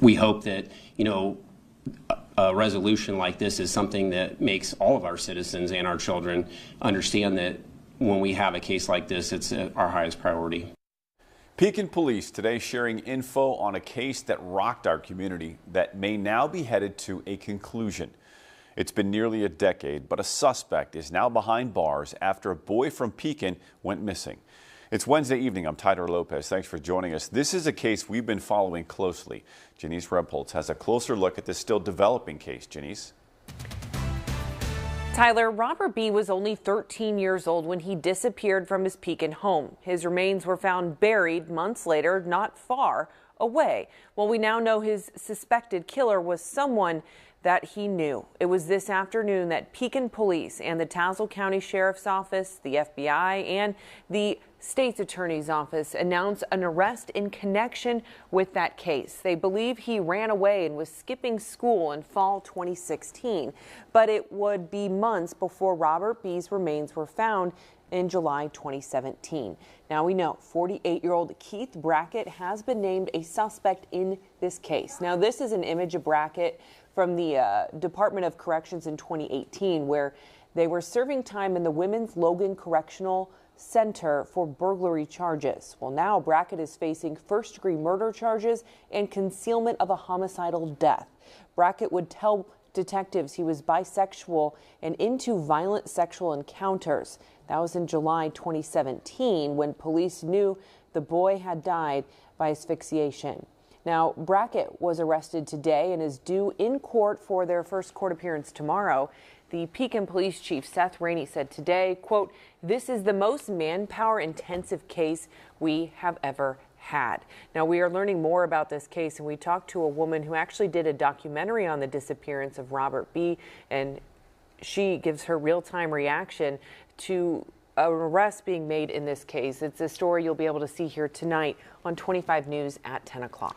we hope that, a resolution like this is something that makes all of our citizens and our children understand that when we have a case like this, it's our highest priority. Pekin Police today sharing info on a case that rocked our community that may now be headed to a conclusion. It's been nearly a decade, but a suspect is now behind bars after a boy from Pekin went missing. It's Wednesday evening. I'm Tyler Lopez. Thanks for joining us. This is a case we've been following closely. Janice Rebholz has a closer look at this still developing case. Janice? Tyler, Robert B. was only 13 years old when he disappeared from his Pekin home. His remains were found buried months later, not far away. Well, we now know his suspected killer was someone that he knew. It was this afternoon that Pekin Police and the Tazewell County Sheriff's Office, the FBI, and the State's Attorney's Office announced an arrest in connection with that case. They believe he ran away and was skipping school in fall 2016, but it would be months before Robert B.'s remains were found in July 2017. Now we know 48-year-old Keith Brackett has been named a suspect in this case. Now this is an image of Brackett from the Department of Corrections in 2018, where they were serving time in the Women's Logan Correctional Center for burglary charges. Well, now Brackett is facing first-degree murder charges and concealment of a homicidal death. Brackett would tell detectives he was bisexual and into violent sexual encounters. That was in July 2017 when police knew the boy had died by asphyxiation. Now, Brackett was arrested today and is due in court for their first court appearance tomorrow. The Pekin Police Chief Seth Rainey said today, quote, "This is the most manpower intensive case we have ever had." Now, we are learning more about this case, and we talked to a woman who actually did a documentary on the disappearance of Robert B., and she gives her real-time reaction to an arrest being made in this case. It's a story you'll be able to see here tonight on 25 News at 10 o'clock.